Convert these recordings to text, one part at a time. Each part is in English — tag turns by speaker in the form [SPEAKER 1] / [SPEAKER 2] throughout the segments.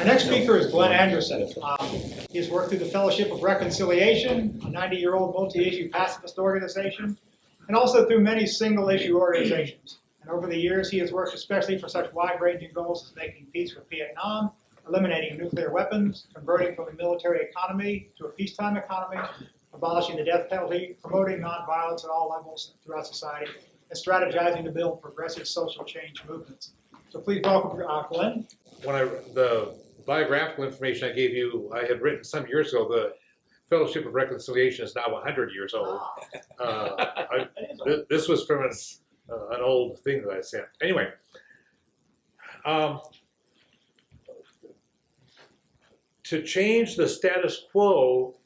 [SPEAKER 1] next speaker is Glen Anderson. He's worked through the Fellowship of Reconciliation, a 90-year-old multi-issue pacifist organization, and also through many single-issue organizations. And over the years, he has worked especially for such wide-ranging goals as making peace with Vietnam, eliminating nuclear weapons, converting from a military economy to a peacetime economy, abolishing the death penalty, promoting nonviolence at all levels throughout society, and strategizing to build progressive social change movements. So please welcome Glen.
[SPEAKER 2] The biographical information I gave you, I had written some years ago. The Fellowship of Reconciliation is now 100 years old. This was from an old thing that I sent. Anyway, to change the status quo,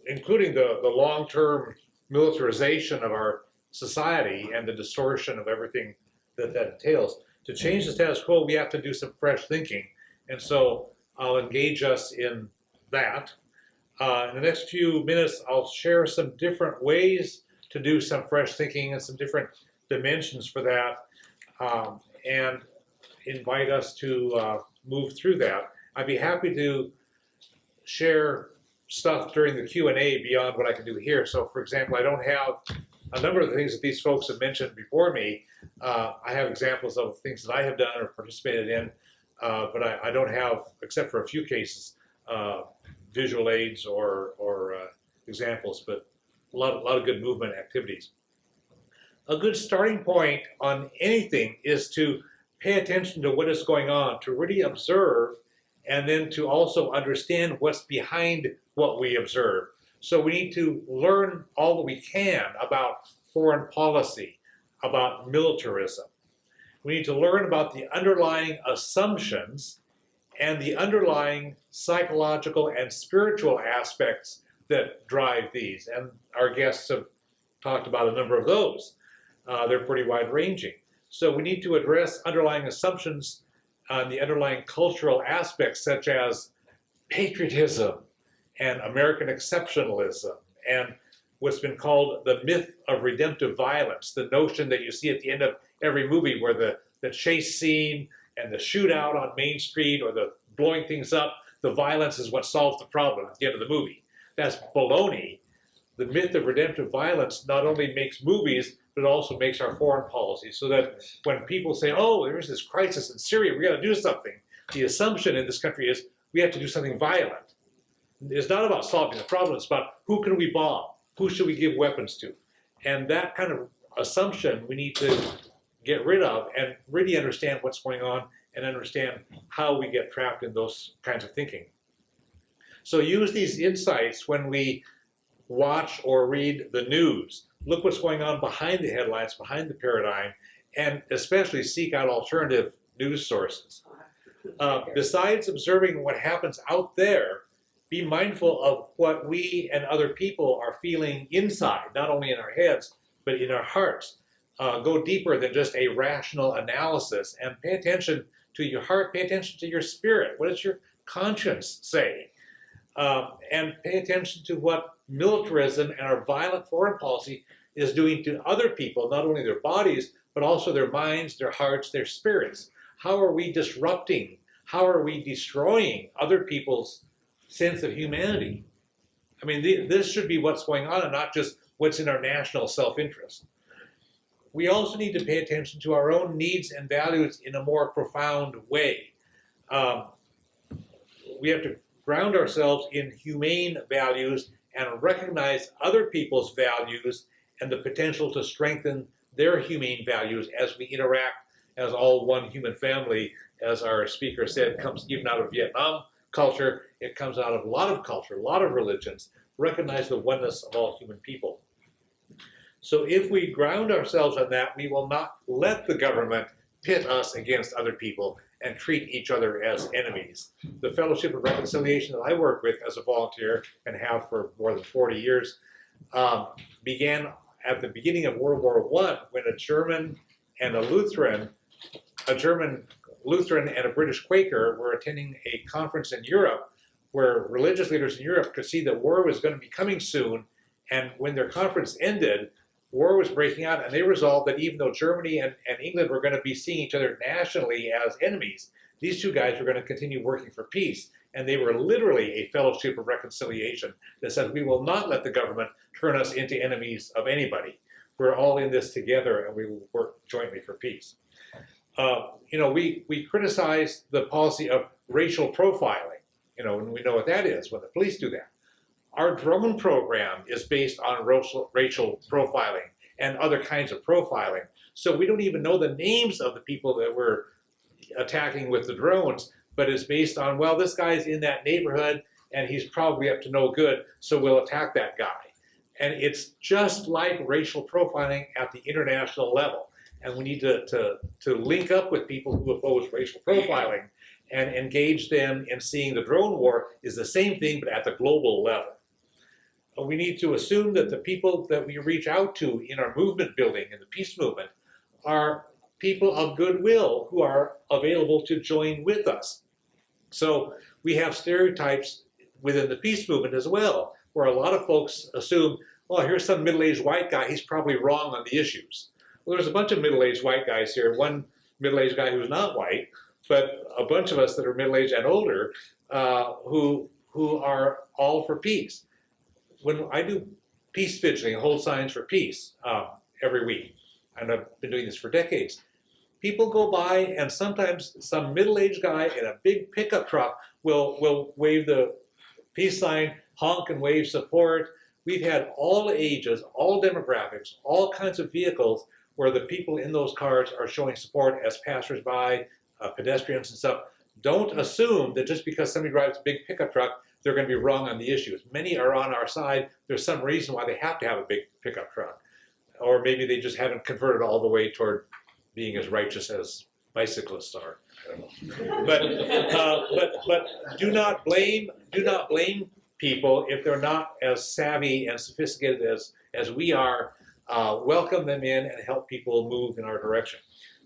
[SPEAKER 2] including the long-term militarization of our society and the distortion of everything that entails, to change the status quo, we have to do some fresh thinking. And so I'll engage us in that. In the next few minutes, I'll share some different ways to do some fresh thinking and some different dimensions for that, and invite us to move through that. I'd be happy to share stuff during the Q&A beyond what I can do here. So for example, I don't have a number of the things that these folks have mentioned before me. I have examples of things that I have done or participated in, but I don't have, except for a few cases, visual aids or examples, but a lot of good movement activities. A good starting point on anything is to pay attention to what is going on, to really observe, and then to also understand what's behind what we observe. So we need to learn all that we can about foreign policy, about militarism. We need to learn about the underlying assumptions and the underlying psychological and spiritual aspects that drive these. And our guests have talked about a number of those. They're pretty wide-ranging. So we need to address underlying assumptions on the underlying cultural aspects, such as patriotism and American exceptionalism, and what's been called the myth of redemptive violence, the notion that you see at the end of every movie where the chase scene and the shootout on Main Street or the blowing things up, the violence is what solves the problem at the end of the movie. That's baloney. The myth of redemptive violence not only makes movies, but it also makes our foreign policy, so that when people say, oh, there's this crisis in Syria, we got to do something, the assumption in this country is we have to do something violent. It's not about solving the problem, it's about who can we bomb, who should we give weapons to. And that kind of assumption we need to get rid of and really understand what's going on and understand how we get trapped in those kinds of thinking. So use these insights when we watch or read the news. Look what's going on behind the headlines, behind the paradigm, and especially seek out alternative news sources. Besides observing what happens out there, be mindful of what we and other people are feeling inside, not only in our heads, but in our hearts. Go deeper than just a rational analysis and pay attention to your heart, pay attention to your spirit. What does your conscience say? And pay attention to what militarism and our violent foreign policy is doing to other people, not only their bodies, but also their minds, their hearts, their spirits. How are we disrupting? How are we destroying other people's sense of humanity? I mean, this should be what's going on and not just what's in our national self-interest. We also need to pay attention to our own needs and values in a more profound way. We have to ground ourselves in humane values and recognize other people's values and the potential to strengthen their humane values as we interact as all one human family. As our speaker said, comes even out of Vietnam culture, it comes out of a lot of culture, a lot of religions. Recognize the oneness of all human people. So if we ground ourselves on that, we will not let the government pit us against other people and treat each other as enemies. The Fellowship of Reconciliation that I work with as a volunteer and have for more than 40 years began at the beginning of World War I when a German Lutheran and a British Quaker were attending a conference in Europe where religious leaders in Europe could see that war was going to be coming soon. And when their conference ended, war was breaking out, and they resolved that even though Germany and England were going to be seeing each other nationally as enemies, These two guys were going to continue working for peace. And they were literally a fellowship of reconciliation that said, we will not let the government turn us into enemies of anybody. We're all in this together and we will work jointly for peace. We criticize the policy of racial profiling, and we know what that is when the police do that. Our drone program is based on racial profiling and other kinds of profiling. So we don't even know the names of the people that we're attacking with the drones, but it's based on, well, this guy's in that neighborhood and he's probably up to no good, so we'll attack that guy. And it's just like racial profiling at the international level. And we need to link up with people who oppose racial profiling and engage them in seeing the drone war is the same thing, but at the global level. We need to assume that the people that we reach out to in our movement building, in the peace movement, are people of goodwill who are available to join with us. So we have stereotypes within the peace movement as well, where a lot of folks assume, well, here's some middle-aged white guy, he's probably wrong on the issues. Well, there's a bunch of middle-aged white guys here, one middle-aged guy who's not white, but a bunch of us that are middle-aged and older who are all for peace. When I do peace vigiling, hold signs for peace every week, and I've been doing this for decades, people go by and sometimes some middle-aged guy in a big pickup truck will wave the peace sign, honk and wave support. We've had all ages, all demographics, all kinds of vehicles where the people in those cars are showing support as passersby, pedestrians and stuff. Don't assume that just because somebody drives a big pickup truck, they're going to be wrong on the issues. Many are on our side. There's some reason why they have to have a big pickup truck. Or maybe they just haven't converted all the way toward being as righteous as bicyclists are. I don't know. But do not blame people if they're not as savvy and sophisticated as we are. Welcome them in and help people move in our direction.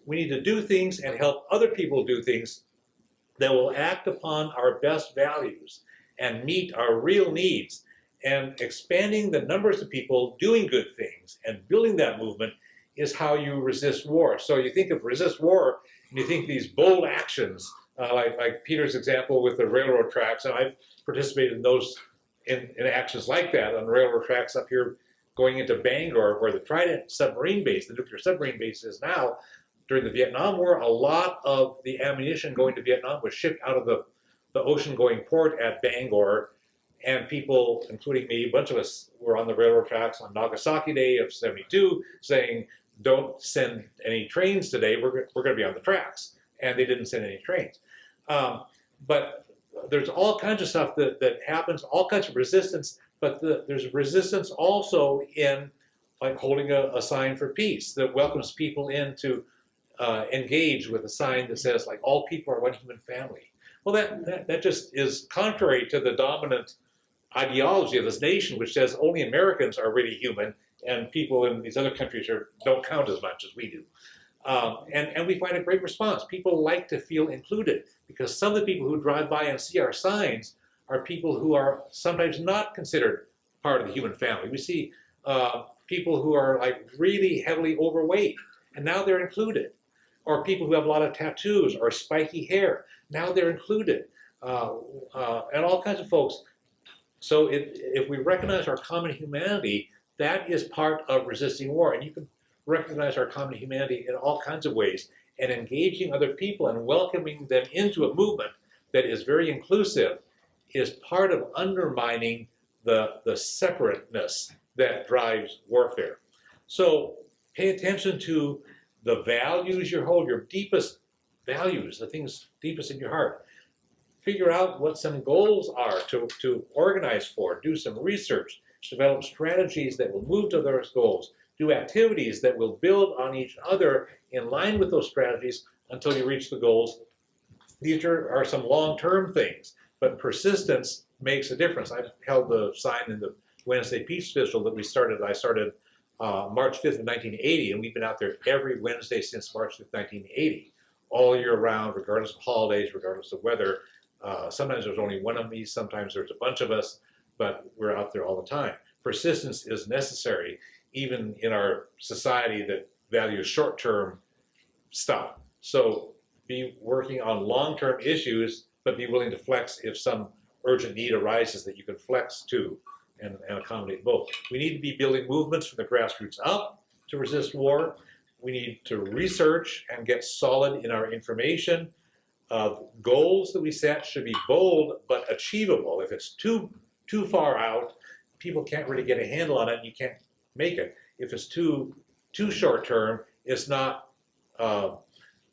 [SPEAKER 2] We need to do things and help other people do things that will act upon our best values and meet our real needs. And expanding the numbers of people doing good things and building that movement is how you resist war. So you think of resist war, and you think these bold actions, like Peter's example with the railroad tracks, and I've participated in those in actions like that on railroad tracks up here going into Bangor, where the Trident submarine base, the nuclear submarine base is now. During the Vietnam War, a lot of the ammunition going to Vietnam was shipped out of the ocean-going port at Bangor, and people, including me, a bunch of us were on the railroad tracks on Nagasaki Day of '72 saying, don't send any trains today, we're going to be on the tracks. And they didn't send any trains. But there's all kinds of stuff that happens, all kinds of resistance, but there's resistance also in like holding a sign for peace that welcomes people in to engage with a sign that says like all people are one human family. Well, that just is contrary to the dominant ideology of this nation, which says only Americans are really human and people in these other countries don't count as much as we do. And we find a great response. People like to feel included because some of the people who drive by and see our signs are people who are sometimes not considered part of the human family. We see people who are like really heavily overweight and now they're included. Or people who have a lot of tattoos or spiky hair, now they're included. And all kinds of folks. So if we recognize our common humanity, that is part of resisting war. And you can recognize our common humanity in all kinds of ways. And engaging other people and welcoming them into a movement that is very inclusive is part of undermining the separateness that drives warfare. So pay attention to the values you hold, your deepest values, the things deepest in your heart. Figure out what some goals are to organize for, do some research, develop strategies that will move to those goals, do activities that will build on each other in line with those strategies until you reach the goals. These are some long-term things, but persistence makes a difference. I've held the sign in the Wednesday Peace Vigil that I started March 5th of 1980, and we've been out there every Wednesday since March 5th, 1980, all year round, regardless of holidays, regardless of weather. Sometimes there's only one of me, sometimes there's a bunch of us, but we're out there all the time. Persistence is necessary, even in our society that values short-term stuff. So be working on long-term issues, but be willing to flex if some urgent need arises that you can flex to and accommodate both. We need to be building movements from the grassroots up to resist war. We need to research and get solid in our information. Goals that we set should be bold but achievable. If it's too far out, people can't really get a handle on it and you can't make it. If it's too short term, it's not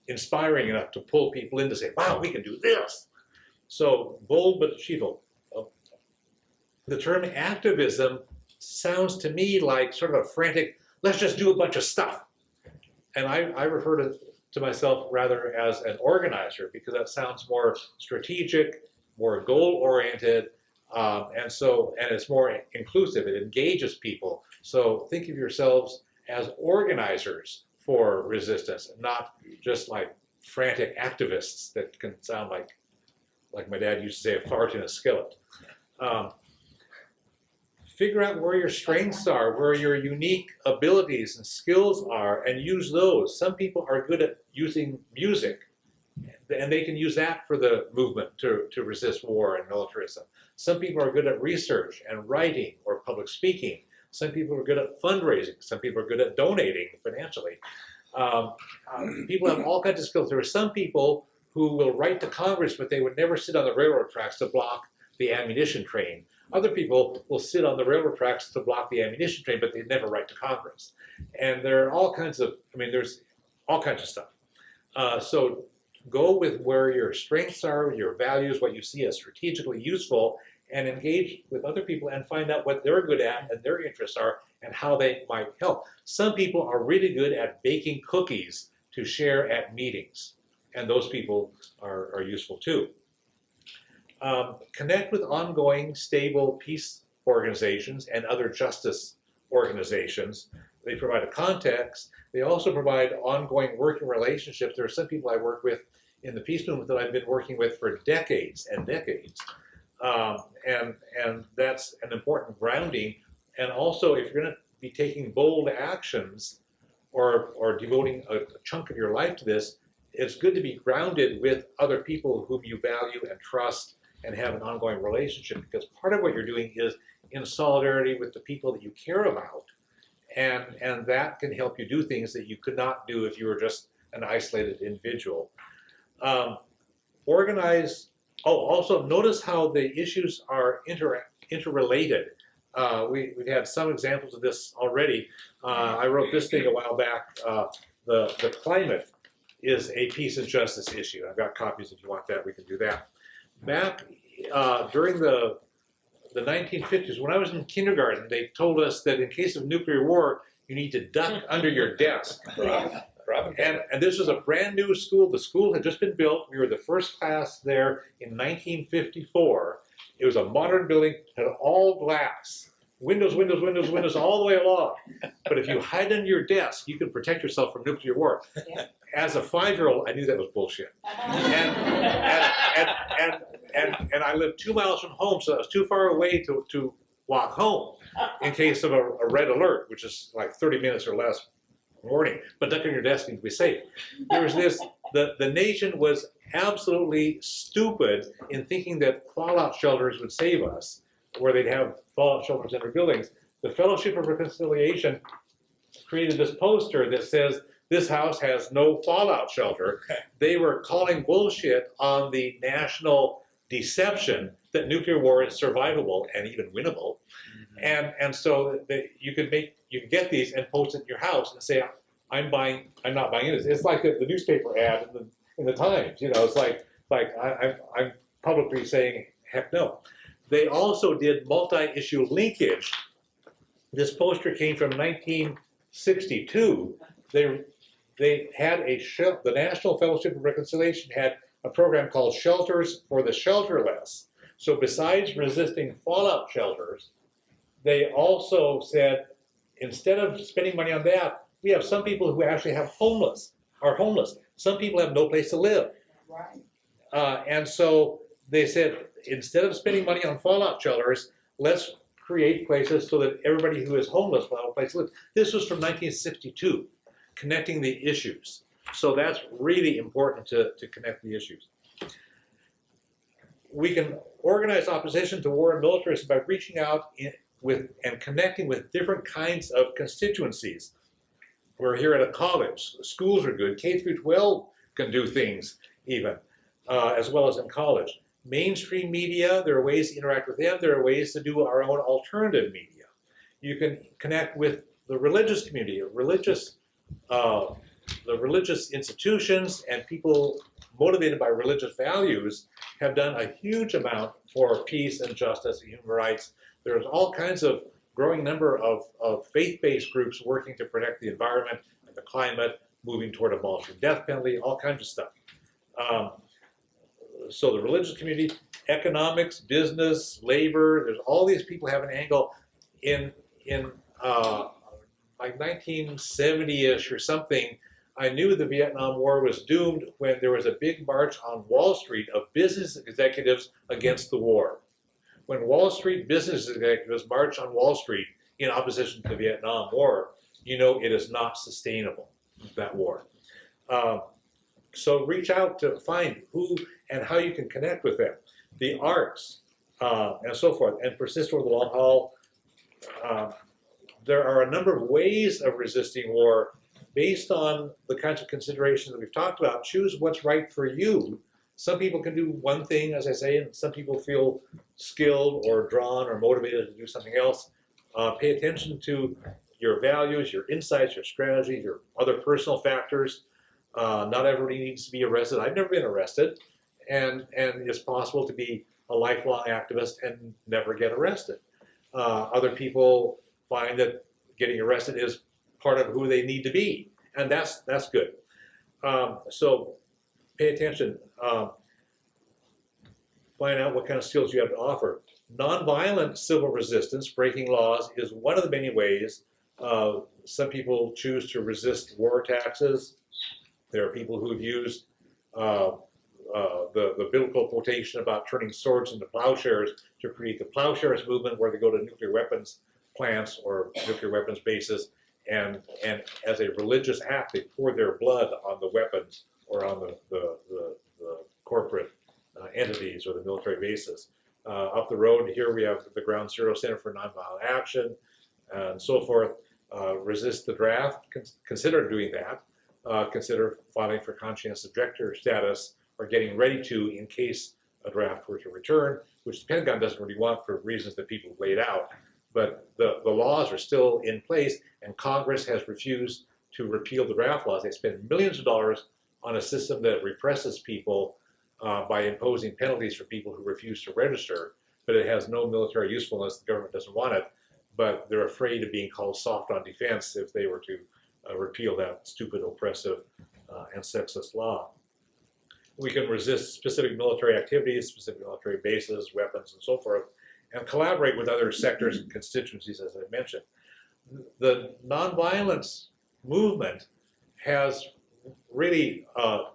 [SPEAKER 2] inspiring enough to pull people in to say, wow, we can do this. So bold but achievable. The term activism sounds to me like sort of a frantic, let's just do a bunch of stuff. And I refer to myself rather as an organizer because that sounds more strategic, more goal-oriented, and it's more inclusive. It engages people. So think of yourselves as organizers for resistance, not just like frantic activists that can sound like my dad used to say, a fart in a skillet. Figure out where your strengths are, where your unique abilities and skills are, and use those. Some people are good at using music, and they can use that for the movement to resist war and militarism. Some people are good at research and writing or public speaking. Some people are good at fundraising. Some people are good at donating financially. People have all kinds of skills. There are some people who will write to Congress, but they would never sit on the railroad tracks to block the ammunition train. Other people will sit on the railroad tracks to block the ammunition train, but they never write to Congress. And there are all kinds of, there's all kinds of stuff. So go with where your strengths are, your values, what you see as strategically useful, and engage with other people and find out what they're good at and their interests are and how they might help. Some people are really good at baking cookies to share at meetings, and those people are useful too. Connect with ongoing, stable peace organizations and other justice organizations. They provide a context. They also provide ongoing working relationships. There are some people I work with in the peace movement that I've been working with for decades and decades. And that's an important grounding. And also, if you're going to be taking bold actions or devoting a chunk of your life to this, it's good to be grounded with other people whom you value and trust and have an ongoing relationship, because part of what you're doing is in solidarity with the people that you care about, and that can help you do things that you could not do if you were just an isolated individual. Also notice how the issues are interrelated. We've had some examples of this already. I wrote this thing a while back. The climate is a peace and justice issue. I've got copies if you want that, we can do that. Back during the 1950s, when I was in kindergarten, they told us that in case of nuclear war, you need to duck under your desk. And this was a brand new school. The school had just been built. We were the first class there in 1954. It was a modern building, had all glass. Windows all the way along. But if you hide under your desk, you can protect yourself from nuclear war. Yeah. As a 5-year-old, I knew that was bullshit. And I lived 2 miles from home, so I was too far away to walk home in case of a red alert, which is like 30 minutes or less warning. But duck on your desk and be safe. There was this, the nation was absolutely stupid in thinking that fallout shelters would save us, where they'd have fallout shelters in their buildings. The Fellowship of Reconciliation created this poster that says, this house has no fallout shelter. They were calling bullshit on the national deception that nuclear war is survivable and even winnable. Mm-hmm. And so you could get these and post it in your house and say, I'm not buying it. It's like the newspaper ad in the Times. It's like I'm publicly saying, heck no. They also did multi-issue linkage. This poster came from 1962. They had the National Fellowship of Reconciliation had a program called Shelters for the Shelterless. So besides resisting fallout shelters, they also said, instead of spending money on that, we have some people who actually are homeless. Some people have no place to live. Right. And so they said, instead of spending money on fallout shelters, let's create places so that everybody who is homeless will have a place to live. This was from 1962, connecting the issues. So that's really important to connect the issues. We can organize opposition to war and militarism by reaching out with and connecting with different kinds of constituencies. We're here at a college. Schools are good. K through 12 can do things even, as well as in college. Mainstream media, there are ways to interact with them. There are ways to do our own alternative media. You can connect with the religious community, the religious institutions, and people motivated by religious values have done a huge amount for peace and justice and human rights. There's all kinds of growing number of faith-based groups working to protect the environment and the climate, moving toward abolishing death penalty, all kinds of stuff. So the religious community, economics, business, labor, there's all these people have an angle in like 1970-ish or something. I knew the Vietnam War was doomed when there was a big march on Wall Street of business executives against the war. When Wall Street business executives march on Wall Street in opposition to the Vietnam War, you know it is not sustainable, that war. So reach out to find who and how you can connect with them. The arts and so forth, and persist over the long haul. There are a number of ways of resisting war based on the kinds of considerations that we've talked about. Choose what's right for you. Some people can do one thing, as I say, and some people feel skilled or drawn or motivated to do something else. Pay attention to your values, your insights, your strategy, your other personal factors. Not everybody needs to be arrested. I've never been arrested, and it's possible to be a lifelong activist and never get arrested. Other people find that getting arrested is part of who they need to be, and that's good. So pay attention. Find out what kind of skills you have to offer. Nonviolent civil resistance, breaking laws, is one of the many ways. Some people choose to resist war taxes. There are people who've used the biblical quotation about turning swords into plowshares to create the plowshares movement, where they go to nuclear weapons plants or nuclear weapons bases, and as a religious act, they pour their blood on the weapons or on the corporate entities or the military bases. Up the road here we have the Ground Zero Center for Nonviolent Action and so forth. Resist the draft. Consider doing that. Consider filing for conscientious objector status or getting ready to in case a draft were to return, which the Pentagon doesn't really want for reasons that people laid out. But the laws are still in place, and Congress has refused to repeal the draft laws. They spend millions of dollars on a system that represses people by imposing penalties for people who refuse to register, but it has no military usefulness. The government doesn't want it, but they're afraid of being called soft on defense if they were to repeal that stupid, oppressive, and sexist law. We can resist specific military activities, specific military bases, weapons, and so forth, and collaborate with other sectors and constituencies, as I mentioned. The nonviolence movement has really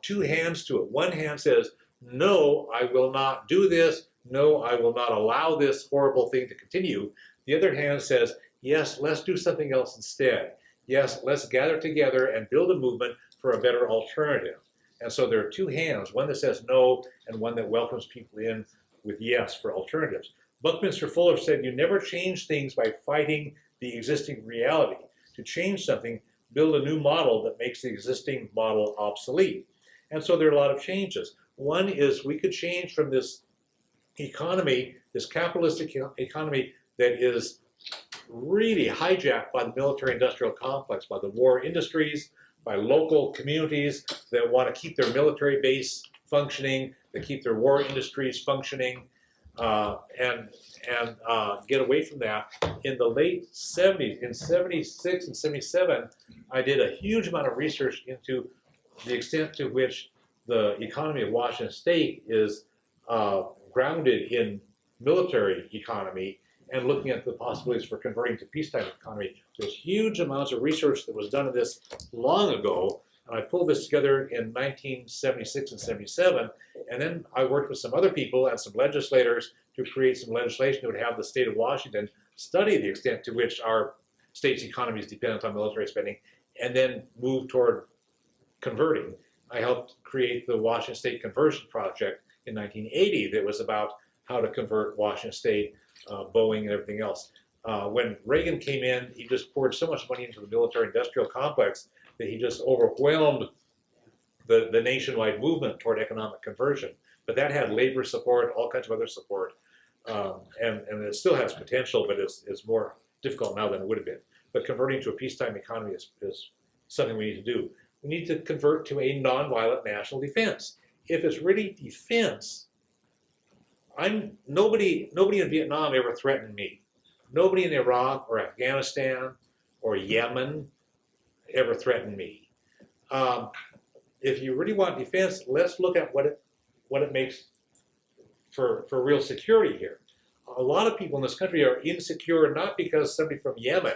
[SPEAKER 2] two hands to it. One hand says, no, I will not do this. No, I will not allow this horrible thing to continue. The other hand says, yes, let's do something else instead. Yes, let's gather together and build a movement for a better alternative. And so there are two hands, one that says no and one that welcomes people in with yes for alternatives. Buckminster Fuller said, you never change things by fighting the existing reality. To change something, build a new model that makes the existing model obsolete. And so there are a lot of changes. One is we could change from this economy, this capitalistic economy that is really hijacked by the military-industrial complex, by the war industries, by local communities that want to keep their military base functioning, that keep their war industries functioning, and get away from that. In the late 70s, in 76 and 77, I did a huge amount of research into the extent to which the economy of Washington State is grounded in military economy and looking at the possibilities for converting to peacetime economy. There's huge amounts of research that was done on this long ago, and I pulled this together in 1976 and 77, and then I worked with some other people and some legislators to create some legislation that would have the state of Washington study the extent to which our state's economy is dependent on military spending, and then move toward converting. I helped create the Washington State Conversion Project in 1980 that was about how to convert Washington State, Boeing, and everything else. When Reagan came in, he just poured so much money into the military-industrial complex that he just overwhelmed the nationwide movement toward economic conversion. But that had labor support, all kinds of other support, and it still has potential, but it's more difficult now than it would have been. But converting to a peacetime economy is something we need to do. We need to convert to a nonviolent national defense. If it's really defense, nobody in Vietnam ever threatened me. Nobody in Iraq or Afghanistan or Yemen ever threatened me. If you really want defense, let's look at what it makes for real security here. A lot of people in this country are insecure not because somebody from Yemen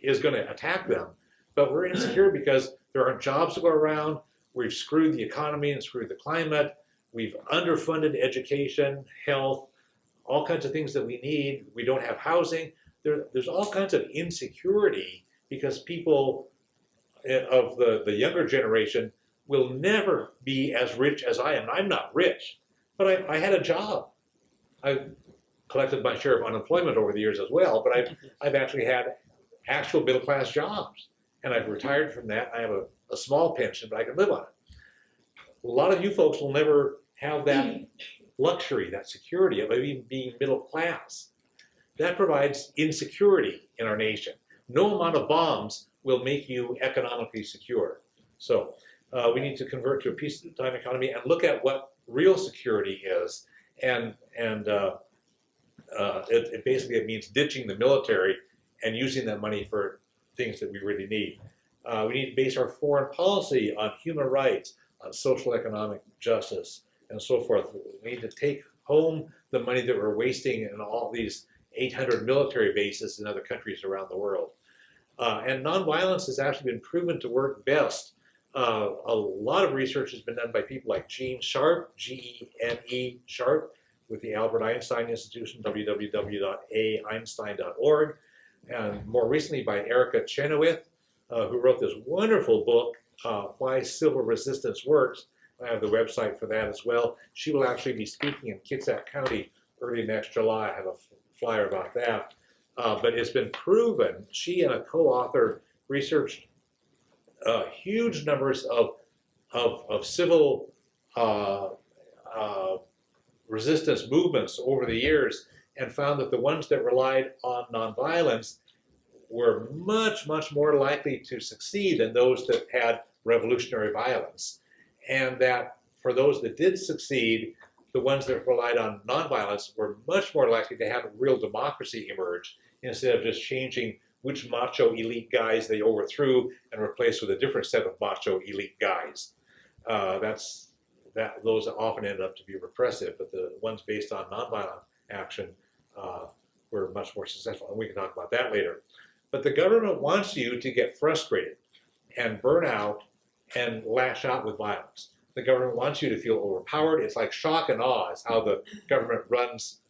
[SPEAKER 2] is going to attack them, but we're insecure because there aren't jobs to go around. We've screwed the economy and screwed the climate. We've underfunded education, health, all kinds of things that we need. We don't have housing. There's all kinds of insecurity because people of the younger generation will never be as rich as I am. I'm not rich, but I had a job. I've collected my share of unemployment over the years as well, but I've actually had actual middle-class jobs. And I've retired from that. I have a small pension, but I can live on it. A lot of you folks will never have that luxury, that security of even being middle class. That provides insecurity in our nation. No amount of bombs will make you economically secure. So we need to convert to a peacetime economy and look at what real security is. And it means ditching the military and using that money for things that we really need. We need to base our foreign policy on human rights, on social economic justice, and so forth. We need to take home the money that we're wasting in all these 800 military bases in other countries around the world. And nonviolence has actually been proven to work best. A lot of research has been done by people like Gene Sharp, Gene Sharp, with the Albert Einstein Institution, www.einstein.org, and more recently by Erica Chenoweth, who wrote this wonderful book, Why Civil Resistance Works. I have the website for that as well. She will actually be speaking in Kitsap County early next July. I have a flyer about that. But it's been proven, she and a co-author researched huge numbers of civil resistance movements over the years and found that the ones that relied on nonviolence were much, much more likely to succeed than those that had revolutionary violence. And that for those that did succeed, the ones that relied on nonviolence were much more likely to have a real democracy emerge instead of just changing which macho elite guys they overthrew and replaced with a different set of macho elite guys. Those often end up to be repressive, but the ones based on nonviolent action were much more successful, and we can talk about that later. But the government wants you to get frustrated and burn out and lash out with violence. The government wants you to feel overpowered. It's like shock and awe is how the government runs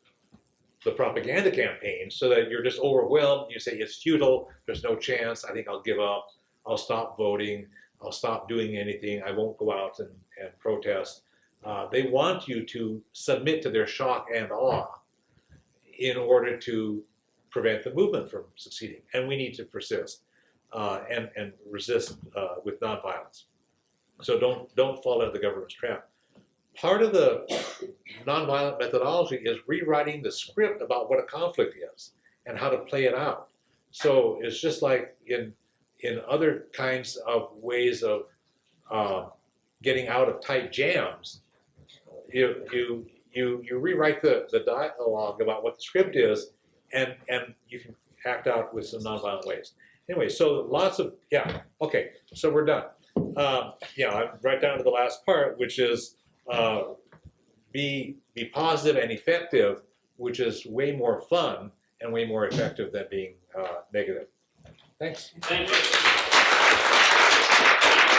[SPEAKER 2] the propaganda campaign, so that you're just overwhelmed. You say it's futile, there's no chance, I think I'll give up, I'll stop voting, I'll stop doing anything, I won't go out and protest. They want you to submit to their shock and awe in order to prevent the movement from succeeding. And we need to persist and resist with nonviolence. So don't fall into the government's trap. Part of the nonviolent methodology is rewriting the script about what a conflict is and how to play it out. So it's just like in other kinds of ways of getting out of tight jams. You rewrite the dialogue about what the script is, and you can act out with some nonviolent ways. Anyway, so lots of, okay, so we're done. I'm right down to the last part, which is be positive and effective, which is way more fun and way more effective than being negative. Thanks.
[SPEAKER 3] Thank you.